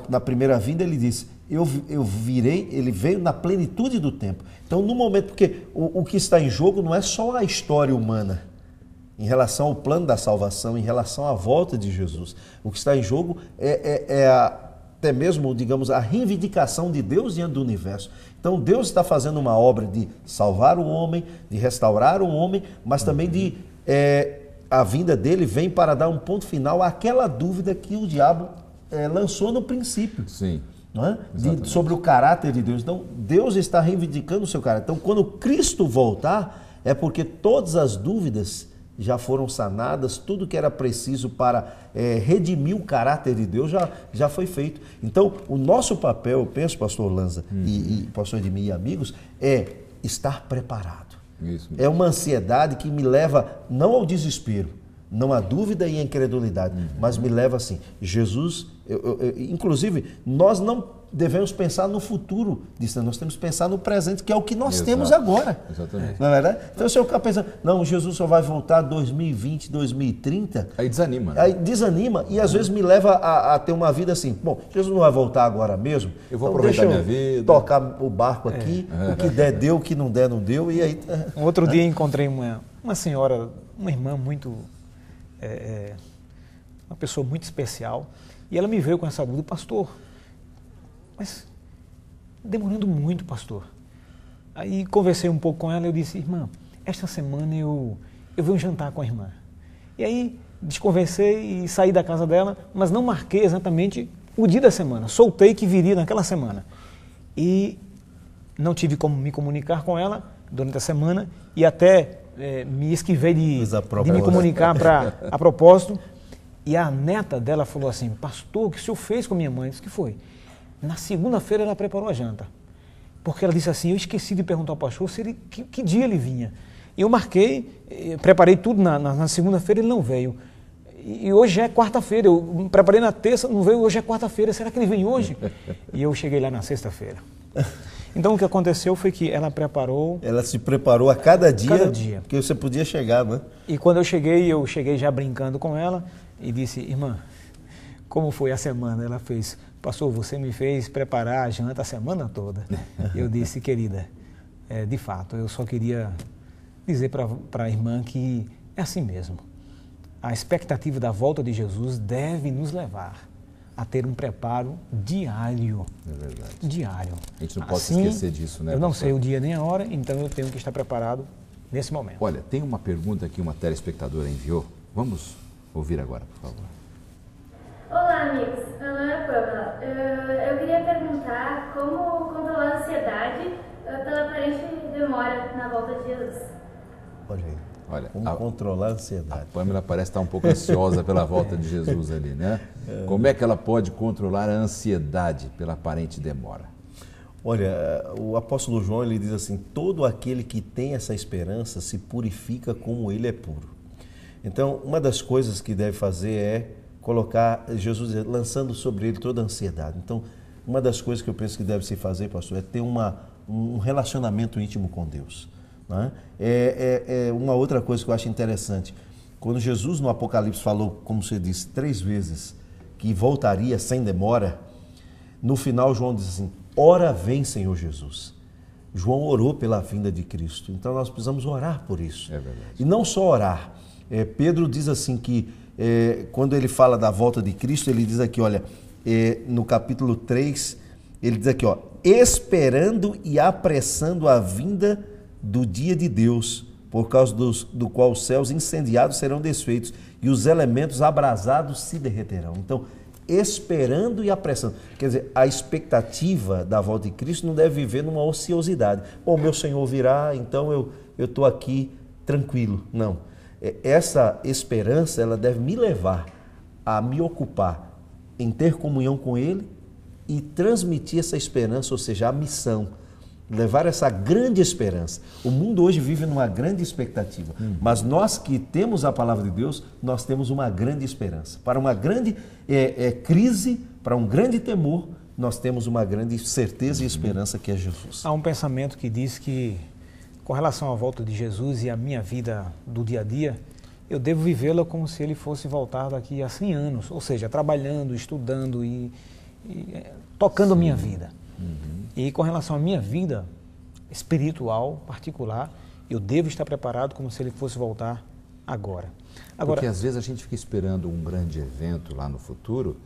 na primeira vinda ele disse, eu virei, ele veio na plenitude do tempo. Então no momento, porque o que está em jogo não é só a história humana, em relação ao plano da salvação, em relação à volta de Jesus. O que está em jogo até mesmo, digamos, a reivindicação de Deus diante do universo. Então Deus está fazendo uma obra de salvar o homem, de restaurar o homem, mas também a vinda dele vem para dar um ponto final àquela dúvida que o diabo lançou no princípio. Sim. Não é? Sobre o caráter de Deus. Então Deus está reivindicando o seu caráter. Então quando Cristo voltar, é porque todas as dúvidas já foram sanadas, tudo que era preciso para redimir o caráter de Deus já foi feito. Então, o nosso papel, eu penso, pastor Lanza e pastor Edmir e amigos, é estar preparado. Isso. É uma ansiedade que me leva não ao desespero, não à dúvida e à incredulidade, mas me leva assim, Jesus, inclusive, nós não devemos pensar no futuro disso, nós temos que pensar no presente, que é o que nós temos agora. Exatamente. Não é verdade? Então, se eu ficar pensando, não, Jesus só vai voltar 2020, 2030... Aí desanima. Né? Aí desanima e às vezes me leva a ter uma vida assim, bom, Jesus não vai voltar agora mesmo, eu vou aproveitar minha vida, tocar o barco aqui, o que der deu, o que não der não deu, e aí... Um outro dia encontrei uma senhora, uma irmã muito... uma pessoa muito especial, e ela me veio com essa dúvida, pastor, mas demorando muito, pastor. Aí conversei um pouco com ela e eu disse, irmã, esta semana eu venho jantar com a irmã. E aí desconversei e saí da casa dela, mas não marquei exatamente o dia da semana, soltei que viria naquela semana. E não tive como me comunicar com ela durante a semana e até me esquivei de me comunicar a propósito. E a neta dela falou assim, pastor, o que o senhor fez com a minha mãe? Eu disse, que foi? Na segunda-feira ela preparou a janta. Porque ela disse assim, eu esqueci de perguntar ao pastor se que dia ele vinha. E eu marquei, preparei tudo na segunda-feira, ele não veio. E hoje é quarta-feira, eu preparei na terça, não veio, hoje é quarta-feira, será que ele vem hoje? E eu cheguei lá na sexta-feira. Então o que aconteceu foi que ela preparou... Ela se preparou a cada dia, porque você podia chegar, né? E quando eu cheguei já brincando com ela e disse, irmã, como foi a semana? Ela fez, pastor, você me fez preparar a janta a semana toda. Eu disse, querida, de fato, eu só queria dizer para a irmã que é assim mesmo. A expectativa da volta de Jesus deve nos levar a ter um preparo diário. É verdade. Diário. A gente não pode esquecer disso, né? Eu não sei o dia nem a hora, então eu tenho que estar preparado nesse momento. Olha, tem uma pergunta que uma telespectadora enviou. Vamos ouvir agora, por favor. Olá, amigos. Meu nome é Pamela. Eu queria perguntar como controlar a ansiedade pela aparente demora na volta de Jesus. Olha aí. Olha, como controlar a ansiedade. A Pamela parece estar um pouco ansiosa pela volta de Jesus ali, né? Como é que ela pode controlar a ansiedade pela aparente demora? Olha, o apóstolo João ele diz assim, todo aquele que tem essa esperança se purifica como ele é puro. Então, uma das coisas que deve fazer é colocar Jesus lançando sobre ele toda a ansiedade. Então, uma das coisas que eu penso que deve se fazer, pastor, é ter um relacionamento íntimo com Deus. Né? Uma outra coisa que eu acho interessante, quando Jesus no Apocalipse falou, como você disse, 3 vezes, que voltaria sem demora, no final João diz assim, ora vem Senhor Jesus. João orou pela vinda de Cristo, então nós precisamos orar por isso. É verdade. E não só orar, Pedro diz assim que, quando ele fala da volta de Cristo, ele diz aqui, olha, no capítulo 3, ele diz aqui, ó, esperando e apressando a vinda do dia de Deus, por causa do qual os céus incendiados serão desfeitos e os elementos abrasados se derreterão. Então, esperando e apressando. Quer dizer, a expectativa da volta de Cristo não deve viver numa ociosidade. Bom, meu Senhor virá, então eu estou aqui tranquilo. Não. Essa esperança, ela deve me levar a me ocupar em ter comunhão com Ele e transmitir essa esperança, ou seja, a missão levar essa grande esperança. O mundo hoje vive numa grande expectativa, mas nós que temos a palavra de Deus, nós temos uma grande esperança. Para uma grande crise, para um grande temor, nós temos uma grande certeza e esperança que é Jesus. Há um pensamento que diz que, com relação à volta de Jesus e à minha vida do dia a dia, eu devo vivê-la como se ele fosse voltar daqui a 100 anos, ou seja, trabalhando, estudando e tocando a minha vida. E com relação à minha vida espiritual, particular, eu devo estar preparado como se ele fosse voltar agora. Porque às vezes a gente fica esperando um grande evento lá no futuro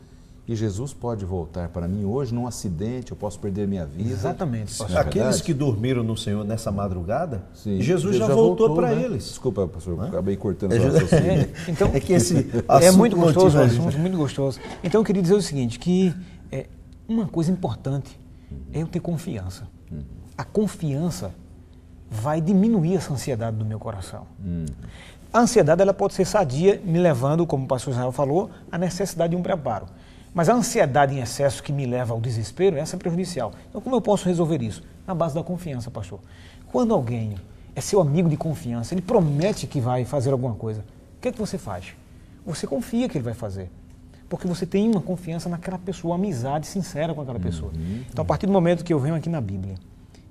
e Jesus pode voltar para mim hoje num acidente, eu posso perder minha vida. Exatamente. Não é Aqueles verdade? que dormiram no Senhor nessa madrugada, Sim. Jesus já voltou para né? eles. Desculpa, pastor, acabei cortando o raciocínio. Então, É que esse é muito assunto gostoso, motiva a gente. assunto muito gostoso. Então eu queria dizer o seguinte, que uma coisa importante é eu ter confiança. A confiança vai diminuir essa ansiedade do meu coração. A ansiedade ela pode ser sadia, me levando, como o pastor Israel falou, à necessidade de um preparo. Mas a ansiedade em excesso que me leva ao desespero, essa é prejudicial. Então como eu posso resolver isso? Na base da confiança, pastor. Quando alguém é seu amigo de confiança, ele promete que vai fazer alguma coisa, o que é que você faz? Você confia que ele vai fazer. Porque você tem uma confiança naquela pessoa, uma amizade sincera com aquela pessoa. Então, a partir do momento que eu venho aqui na Bíblia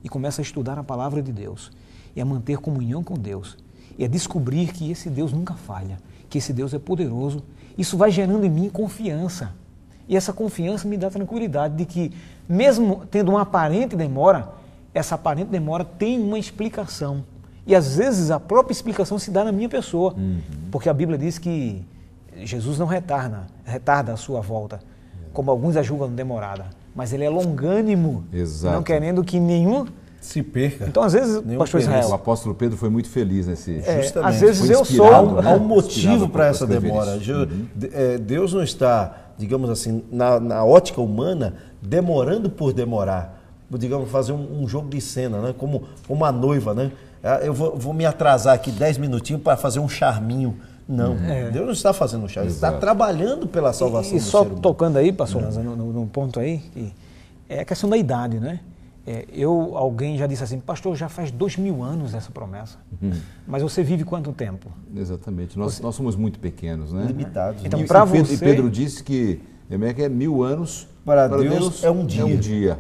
e começo a estudar a palavra de Deus, e a manter comunhão com Deus, e a descobrir que esse Deus nunca falha, que esse Deus é poderoso, isso vai gerando em mim confiança. E essa confiança me dá tranquilidade de que, mesmo tendo uma aparente demora, essa aparente demora tem uma explicação. E às vezes a própria explicação se dá na minha pessoa, porque a Bíblia diz que Jesus não retarda a sua volta, como alguns a julgam demorada, mas ele é longânimo, Exato. não querendo que nenhum Se perca. Então, às vezes, Nenhum pastor pereça. O Israel, apóstolo Pedro foi muito feliz nesse... Justamente. às vezes Foi eu inspirado, sou... né? Há um motivo Inspirado para essa escrever demora. isso. Deus não está, digamos assim, na ótica humana, demorando por demorar. Digamos, fazer um jogo de cena, né? Como uma noiva, né? Eu vou me atrasar aqui 10 minutinhos para fazer um charminho. Não, Deus não está fazendo um charme, Ele está Exato. trabalhando pela salvação E do só ser humano. tocando aí, pastor Lanza, num ponto aí, é a questão da idade, né? Alguém já disse assim, pastor, já faz 2000 anos essa promessa, mas você vive quanto tempo? Exatamente. Nós somos muito pequenos, né? Limitados. Então, né? pra Pedro, você- e Pedro disse que é 1000 anos Para Deus é um dia. É um dia.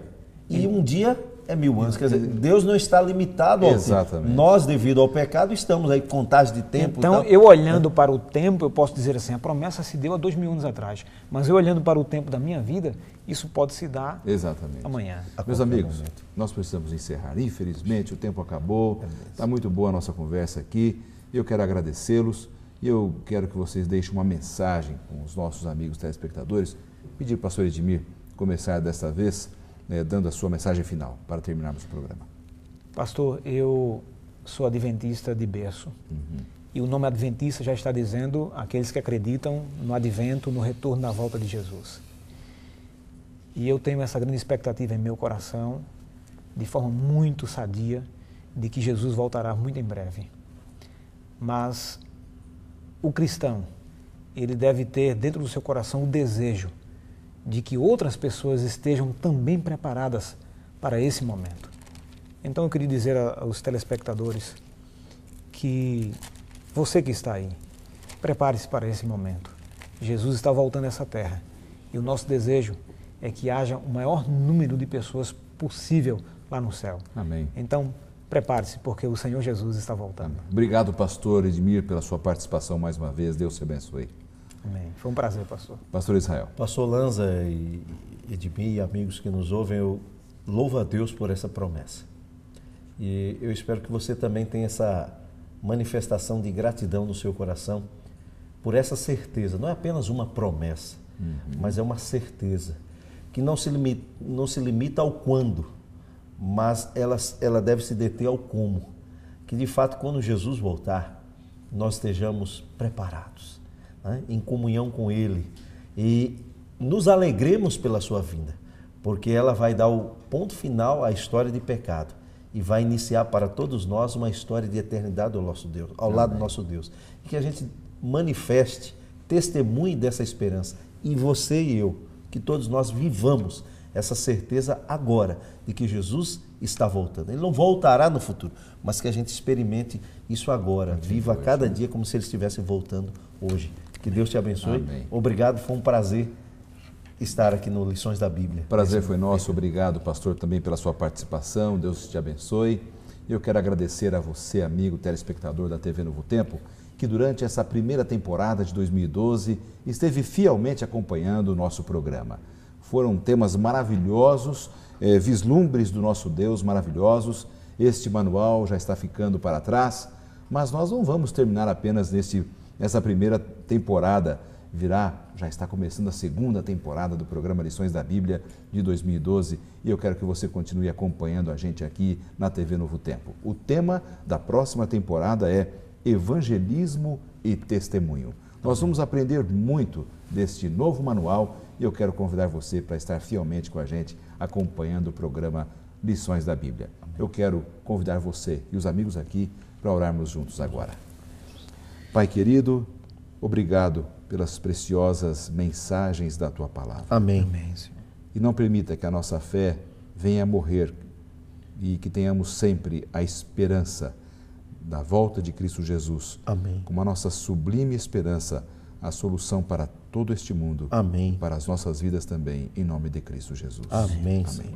E um dia é 1000 anos. Quer dizer, Deus não está limitado ao Exatamente. tempo. Nós, devido ao pecado, estamos aí com contagem de tempo. Então, e tal. eu olhando para o tempo, eu posso dizer assim, a promessa se deu há 2000 anos atrás, mas eu olhando para o tempo da minha vida, isso pode se dar Exatamente. amanhã. Meus qualquer amigos, momento. nós precisamos encerrar. Infelizmente, o tempo acabou. Está muito boa a nossa conversa aqui. Eu quero agradecê-los e eu quero que vocês deixem uma mensagem com os nossos amigos telespectadores. Pedir para o pastor Edmir começar desta vez, dando a sua mensagem final, para terminarmos o programa. Pastor, eu sou adventista de berço. E o nome adventista já está dizendo aqueles que acreditam no advento, no retorno da volta de Jesus. E eu tenho essa grande expectativa em meu coração, de forma muito sadia, de que Jesus voltará muito em breve. Mas o cristão, ele deve ter dentro do seu coração o desejo de que outras pessoas estejam também preparadas para esse momento. Então eu queria dizer aos telespectadores que você que está aí, prepare-se para esse momento. Jesus está voltando a essa terra e o nosso desejo é que haja o maior número de pessoas possível lá no céu. Amém. Então, prepare-se, porque o Senhor Jesus está voltando. Obrigado, pastor Edmir, pela sua participação mais uma vez. Deus te abençoe. Amém. Foi um prazer, pastor. Pastor Israel. Pastor Lanza e Edmir e amigos que nos ouvem, eu louvo a Deus por essa promessa. E eu espero que você também tenha essa manifestação de gratidão no seu coração por essa certeza. Não é apenas uma promessa, mas é uma certeza que não se limita ao quando, mas ela deve se deter ao como. Que de fato, quando Jesus voltar, nós estejamos preparados, né, em comunhão com Ele e nos alegremos pela sua vinda, porque ela vai dar o ponto final à história de pecado e vai iniciar para todos nós uma história de eternidade ao nosso Deus, ao lado do nosso Deus. E que a gente manifeste, testemunhe dessa esperança, e você e eu, que todos nós vivamos essa certeza agora de que Jesus está voltando. Ele não voltará no futuro, mas que a gente experimente isso agora, viva cada dia como se ele estivesse voltando hoje. Que Deus te abençoe. Amém. Obrigado, foi um prazer estar aqui no Lições da Bíblia. Prazer foi nosso, obrigado, pastor, também pela sua participação, Deus te abençoe. Eu quero agradecer a você, amigo telespectador da TV Novo Tempo, que durante essa primeira temporada de 2012 esteve fielmente acompanhando o nosso programa. Foram temas maravilhosos, vislumbres do nosso Deus maravilhosos. Este manual já está ficando para trás, mas nós não vamos terminar apenas nessa primeira temporada. Já está começando a segunda temporada do programa Lições da Bíblia de 2012 e eu quero que você continue acompanhando a gente aqui na TV Novo Tempo. O tema da próxima temporada é Evangelismo e Testemunho. Nós vamos aprender muito deste novo manual e eu quero convidar você para estar fielmente com a gente acompanhando o programa Lições da Bíblia. Eu quero convidar você e os amigos aqui para orarmos juntos agora. Pai querido, obrigado pelas preciosas mensagens da Tua Palavra. Amém. E não permita que a nossa fé venha a morrer e que tenhamos sempre a esperança da volta de Cristo Jesus. Amém. Como a nossa sublime esperança, a solução para todo este mundo. Amém. Para as nossas vidas também, em nome de Cristo Jesus. Amém. Amém.